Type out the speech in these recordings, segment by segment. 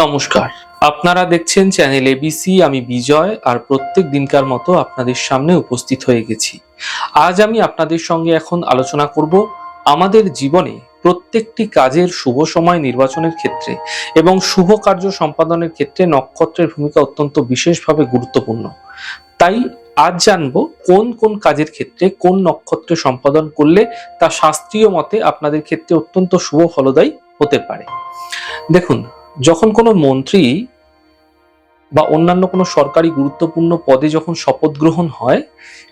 নমস্কার, আপনারা দেখছেন চ্যানেল এবিসি। আমি বিজয়, আর প্রত্যেক দিনকার মতো আপনাদের সামনে উপস্থিত হয়ে গেছি। আজ আমি আপনাদের সঙ্গে এখন আলোচনা করব আমাদের জীবনে প্রত্যেকটি কাজের শুভ সময় নির্বাচনের ক্ষেত্রে এবং শুভ কার্য সম্পাদনের ক্ষেত্রে নক্ষত্রের ভূমিকা অত্যন্ত বিশেষভাবে গুরুত্বপূর্ণ। তাই আজ জানবো কোন কোন কাজের ক্ষেত্রে কোন নক্ষত্র সম্পাদন করলে তা শাস্ত্রীয় মতে আপনাদের ক্ষেত্রে অত্যন্ত শুভ ফলদায়ী হতে পারে। দেখুন, যখন কোনো মন্ত্রী বা অন্যান্য কোনো সরকারি গুরুত্বপূর্ণ পদে যখন শপথ গ্রহণ হয়,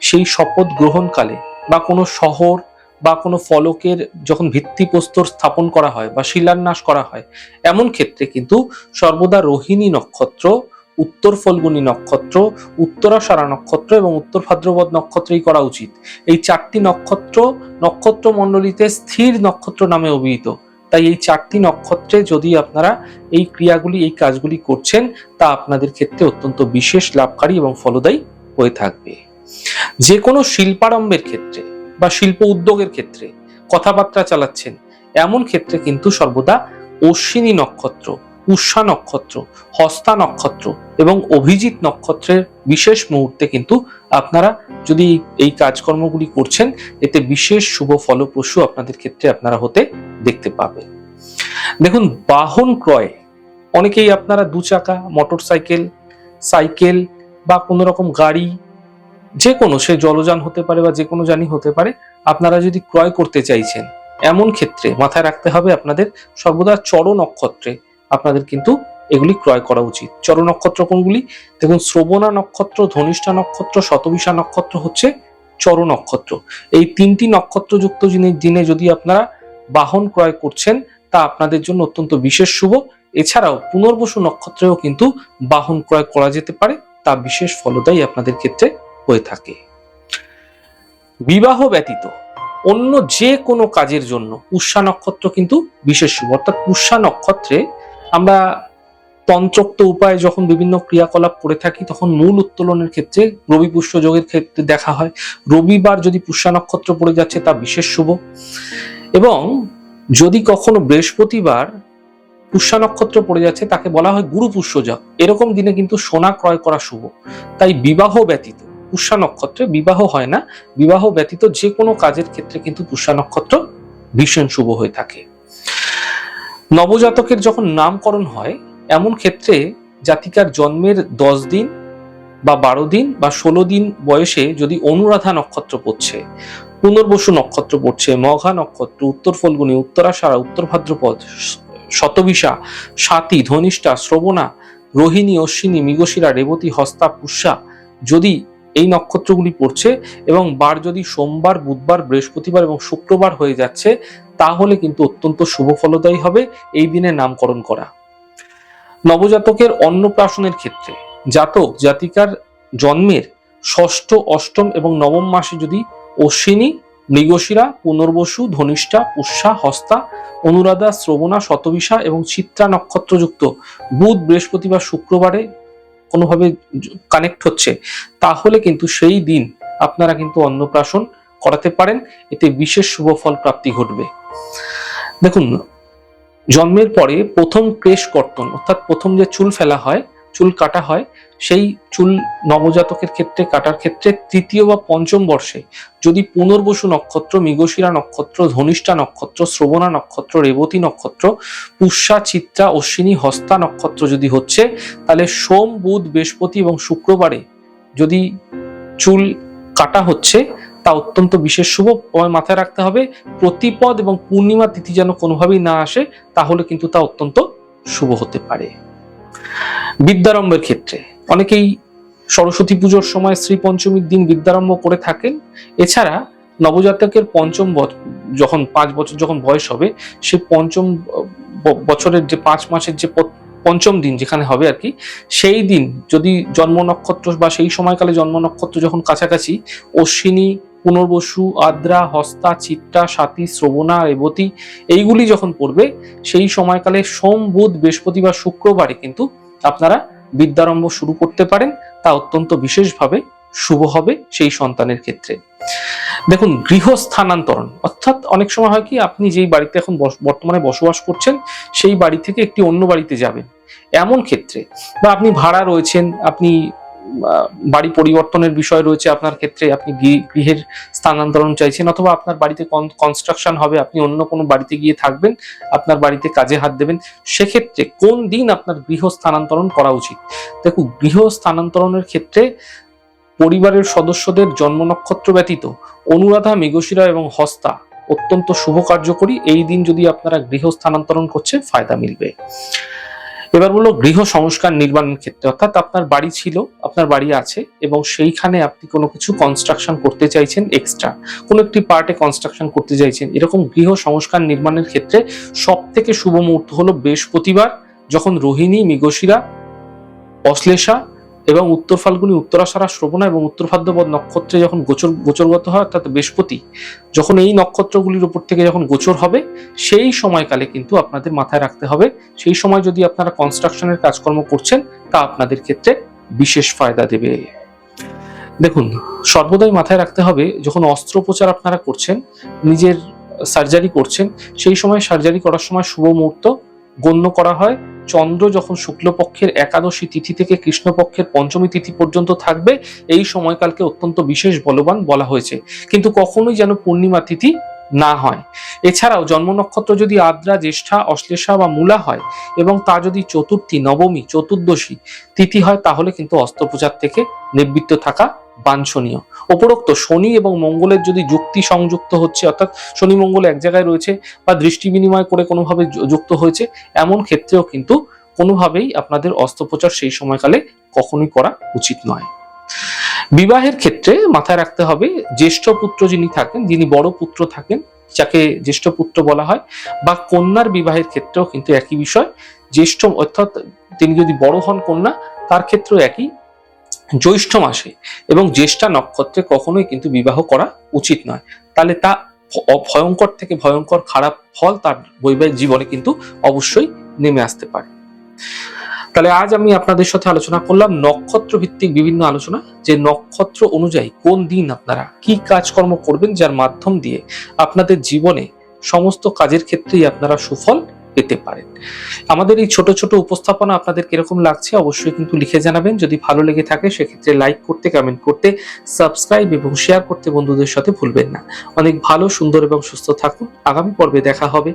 সেই শপথ গ্রহণকালে বা কোনো শহর বা কোনো ফলকের যখন ভিত্তিপ্রস্তর স্থাপন করা হয় বা শিলান্যাস করা হয়, এমন ক্ষেত্রে কিন্তু সর্বদা রোহিণী নক্ষত্র, উত্তর ফল্গুনী নক্ষত্র, উত্তরাষাঢ়া নক্ষত্র এবং উত্তর ভাদ্রপদ নক্ষত্রেই করা উচিত। এই চারটি নক্ষত্র নক্ষত্র মণ্ডলীতে স্থির নক্ষত্র নামে অভিহিত। তাই এই চারটি নক্ষত্রে যদি আপনারা এই ক্রিয়াগুলি, এই কাজগুলি করছেন, তা আপনাদের ক্ষেত্রে অত্যন্ত বিশেষ লাভকারী এবং ফলদায়ী হয়ে থাকবে। যে কোনো শিল্পারম্ভের ক্ষেত্রে বা শিল্প উদ্যোগের ক্ষেত্রে কথাবার্তা চালাচ্ছেন, এমন ক্ষেত্রে কিন্তু সর্বদা অশ্বিনী নক্ষত্র, পুষ্যা নক্ষত্র, হস্তা নক্ষত্র এবং অভিজিৎ নক্ষত্রের বিশেষ মুহূর্তে কিন্তু আপনারা যদি এই কাজকর্মগুলি করছেন, এতে বিশেষ শুভ ফলপ্রসূ আপনাদের ক্ষেত্রে আপনারা হতে দেখতে পাবেন। দেখুন, বাহন ক্রয়, অনেকেই আপনারা দু চাকা, মোটর সাইকেল, সাইকেল বা কোনো রকম গাড়ি, যে কোনো, সে জলযান হতে পারে বা যে কোনো যানই হতে পারে, আপনারা যদি ক্রয় করতে চাইছেন, এমন ক্ষেত্রে মাথায় রাখতে হবে আপনাদের সর্বদা চর নক্ষত্রে আপনাদের কিন্তু এগুলি ক্রয় করা উচিত। চর নক্ষত্র কোনগুলি? দেখুন, শ্রবণা নক্ষত্র, ধনিষ্ঠা নক্ষত্র, শতবিশা নক্ষত্র হচ্ছে চর নক্ষত্র। এই তিনটি নক্ষত্রযুক্ত দিনে যদি আপনারা বাহন ক্রয় করছেন, তা আপনাদের জন্য অত্যন্ত বিশেষ শুভ। এছাড়াও পুনর্বসু নক্ষত্রেও কিন্তু বাহন ক্রয় করা যেতে পারে, তা বিশেষ ফলদায়ী আপনাদের ক্ষেত্রে হয়ে থাকে। বিবাহ ব্যতীত অন্য যে কোনো কাজের জন্য পুষ্যা নক্ষত্র কিন্তু বিশেষ শুভ। অর্থাৎ পুষ্যা নক্ষত্রে আমরা তন্ত্রোক্ত উপায়ে যখন বিভিন্ন ক্রিয়াকলাপ করে থাকি, তখন মূল উত্তোলনের ক্ষেত্রে রবি পুষ্য যোগের ক্ষেত্রে দেখা হয়। রবিবার যদি পুষ্যা নক্ষত্র পড়ে যাচ্ছে, তা বিশেষ শুভ। এবং যদি কখনো বৃহস্পতিবার পুষ্যা নক্ষত্র পড়ে যাচ্ছে, তাকে বলা হয় গুরু পুষ্য যোগ। এরকম দিনে কিন্তু সোনা ক্রয় করা শুভ। তাই বিবাহ ব্যতীত, পুষ্যা নক্ষত্রে বিবাহ হয় না, বিবাহ ব্যতীত যে কোনো কাজের ক্ষেত্রে কিন্তু পুষ্যা নক্ষত্র ভীষণ শুভ হয়ে থাকে। নবজাতকের যখন নামকরণ হয়, এমন ক্ষেত্রে জাতিকার জন্মের 10 দিন বা 12 দিন বা 16 দিন বয়সে যদি অনুরাধা নক্ষত্র পড়ছে, পুনর্বসু নক্ষত্র পড়ছে, মঘা নক্ষত্র, উত্তর ফল্গুনী, উত্তরাষাঢ়া, উত্তর ভাদ্রপদ, শতবিশা, স্বাতী, ধনিষ্ঠা, শ্রবণা, রোহিণী, অশ্বিনী, মৃগশিরা, রেবতী, হস্তা, পুষ্যা, যদি এই নক্ষত্রগুলি পড়ছে এবং বার যদি সোমবার, বুধবার, বৃহস্পতিবার এবং শুক্রবার হয়ে যাচ্ছে, তাহলে কিন্তু অত্যন্ত শুভ ফলদায়ী হবে এই দিনে নামকরণ করা। নবজাতকের অন্নপ্রাশনের ক্ষেত্রে জাতক জাতিকার জন্মের ষষ্ঠ, অষ্টম এবং নবম মাসে যদি অশ্বিনী, মৃগশিরা, পুনর্বসু, ধনিষ্ঠা, পুষ্যা, হস্তা, অনুরাধা, শ্রবণা, শতবিশা এবং চিত্রা নক্ষত্রযুক্ত বুধ, বৃহস্পতিবার, শুক্রবারে কোনোভাবে কানেক্ট হচ্ছে, তাহলে কিন্তু সেই দিন আপনারা কিন্তু অন্নপ্রাশন করাতে পারেন। এতে বিশেষ শুভ ফল প্রাপ্তি ঘটবে। দেখুন, জন্মের পরে প্রথম কেশ কর্তন, অর্থাৎ প্রথম যে চুল ফেলা হয়, চুল কাটা হয়, সেই চুল নবজাতকের ক্ষেত্রে কাটার ক্ষেত্রে তৃতীয় বা পঞ্চম বর্ষে যদি পুনর্বসু নক্ষত্র, মৃগশিরা নক্ষত্র, ধনিষ্ঠা নক্ষত্র, শ্রবণা নক্ষত্র, রেবতী নক্ষত্র, পুষ্যা, চিত্রা, অশ্বিনী, হস্তা নক্ষত্র যদি হচ্ছে, তাহলে সোম, বুধ, বৃহস্পতি এবং শুক্রবারে যদি চুল কাটা হচ্ছে, তা অত্যন্ত বিশেষ শুভ। মাথায় রাখতে হবে প্রতিপদ এবং পূর্ণিমা তিথি যেন কোনোভাবেই না আসে, তাহলে কিন্তু তা অত্যন্ত শুভ হতে পারে। বিদ্যারম্ভের ক্ষেত্রে অনেকেই সরস্বতী পুজোর সময় শ্রী পঞ্চমীর দিন বিদ্যারম্ভ করে থাকেন। এছাড়া নবজাতকের পঞ্চম যখন 5 বছর যখন বয়স হবে, সে পঞ্চম বছরের যে 5 মাসের যে পঞ্চম দিন যেখানে হবে আর কি, সেই দিন যদি জন্ম নক্ষত্র বা সেই সময়কালে জন্ম নক্ষত্র যখন কাছাকাছি অশ্বিনী, পুনর্বসু, আদ্রা, হস্তা, চিত্রা, স্বাতী, শ্রবণা, রেবতী এইগুলি যখন পড়বে, সেই সময়কালে সোম, বুধ, বৃহস্পতি বা শুক্রবারে কিন্তু আপনারা বিদ্যারম্ভ শুরু করতে পারেন, তা অত্যন্ত বিশেষভাবে শুভ হবে সেই সন্তানের ক্ষেত্রে। দেখুন, গৃহ স্থানান্তরণ, অর্থাৎ অনেক সময় হয় কি, আপনি যেই বাড়িতে এখন বর্তমানে বসবাস করছেন, সেই বাড়ি থেকে একটি অন্য বাড়িতে যাবেন। এমন ক্ষেত্রে, বা আপনি ভাড়া রয়েছেন, আপনি বাড়ি পরিবর্তনের বিষয় রয়েছে আপনার ক্ষেত্রে, আপনি গৃহের স্থানান্তরণ চাইছেন, অথবা আপনার বাড়িতে কনস্ট্রাকশন হবে, আপনি অন্য কোনো বাড়িতে গিয়ে থাকবেন, আপনার বাড়িতে কাজে হাত দেবেন, সেক্ষেত্রে কোন দিন আপনার গৃহ স্থানান্তরণ করা উচিত? দেখুন, গৃহ স্থানান্তরণের ক্ষেত্রে পরিবারের সদস্যদের জন্ম নক্ষত্র ব্যতীত অনুরাধা, মৃগশিরা এবং হস্তা অত্যন্ত শুভ কার্যকরী। এই দিন যদি আপনারা গৃহ স্থানান্তরণ করছেন, ফায়দা মিলবে। এবার বললো গৃহ সংস্কার নির্মাণের ক্ষেত্রে, অর্থাৎ আপনার বাড়ি ছিল, আপনার বাড়ি আছে এবং সেইখানে আপনি কোনো কিছু কনস্ট্রাকশন করতে চাইছেন, এক্সট্রা কোনো একটি পার্টে কনস্ট্রাকশন করতে চাইছেন, এরকম গৃহ সংস্কার নির্মাণের ক্ষেত্রে সব থেকে শুভ মুহূর্ত হলো বৃহস্পতিবার, যখন রোহিণী, মৃগশিরা, অশ্লেষা এবং উত্তর ফাল্গুনী, উত্তরাষাঢ়া, শ্রবণা এবং উত্তর ভাদ্রপদ নক্ষত্রে যখন গোচরগত হয়, অর্থাৎ বৃহস্পতি যখন এই নক্ষত্রগুলির উপর থেকে যখন গোচর হবে, সেই সময়কালে কিন্তু আপনাদের মাথায় রাখতে হবে, সেই সময় যদি আপনারা কনস্ট্রাকশনের কাজকর্ম করছেন, তা আপনাদের ক্ষেত্রে বিশেষ ফায়দা দেবে। দেখুন, সর্বদাই মাথায় রাখতে হবে, যখন অস্ত্রোপচার আপনারা করছেন, নিজের সার্জারি করছেন, সেই সময় সার্জারি করার সময় শুভ মুহূর্ত গণ্য করা হয় চন্দ্র যখন শুক্লপক্ষের একাদশী তিথি থেকে কৃষ্ণপক্ষের পঞ্চমী তিথি পর্যন্ত থাকবে, এই সময়কালকে অত্যন্ত বিশেষ বলবান বলা হয়েছে, কিন্তু কখনোই যেন পূর্ণিমা তিথি না হয়। এছাড়াও জন্ম নক্ষত্র যদি আদ্রা, জ্যেষ্ঠা, অশ্লেষা বা মূলা হয় এবং তা যদি চতুর্থী, নবমী, চতুর্দশী তিথি হয়, তাহলে কিন্তু অস্ত্রোপচার থেকে নিবৃত্ত থাকা বাঞ্ছনীয়। উপরোক্ত শনি এবং মঙ্গলের যদি যুক্তি সংযুক্ত হচ্ছে, অর্থাৎ শনি মঙ্গল এক জায়গায় রয়েছে বা দৃষ্টি বিনিময় করে কোনোভাবে যুক্ত হয়েছে, এমন ক্ষেত্রেও কিন্তু কোনোভাবেই আপনাদের অস্ত্রোপচার সেই সময়কালে কখনোই করা উচিত নয়। বিবাহের ক্ষেত্রে মাথায় রাখতে হবে, জ্যেষ্ঠ পুত্র যিনি থাকেন, যিনি বড় পুত্র থাকেন, যাকে জ্যেষ্ঠ পুত্র বলা হয়, বা কন্যার বিবাহের ক্ষেত্রেও কিন্তু একই বিষয়। জ্যেষ্ঠ অর্থাৎ তিনি যদি বড় হন কন্যা, তার ক্ষেত্রেও একই, জ্যৈষ্ঠ মাসে এবং জ্যেষ্ঠা নক্ষত্রে কখনোই কিন্তু বিবাহ করা উচিত নয়, তাহলে তা ভয়ঙ্কর থেকে ভয়ঙ্কর খারাপ ফল তার বৈবাহিক জীবনে কিন্তু অবশ্যই নেমে আসতে পারে। তাহলে আজ আমি আপনাদের সাথে আলোচনা করলাম নক্ষত্র ভিত্তিক বিভিন্ন আলোচনা, যে নক্ষত্র অনুযায়ী কোন দিন আপনারা কি কাজকর্ম করবেন, যার মাধ্যম দিয়ে আপনাদের জীবনে সমস্ত কাজের ক্ষেত্রেই আপনারা সুফল পেতে পারেন। আমাদের এই ছোট ছোট উপস্থাপনা আপনাদের কিরকম লাগছে অবশ্যই কিন্তু লিখে জানাবেন। যদি ভালো লেগে থাকে সেক্ষেত্রে লাইক করতে, কমেন্ট করতে, সাবস্ক্রাইব এবং শেয়ার করতে বন্ধুদের সাথে ভুলবেন না। অনেক ভালো, সুন্দর এবং সুস্থ থাকুন। আগামী পর্বে দেখা হবে।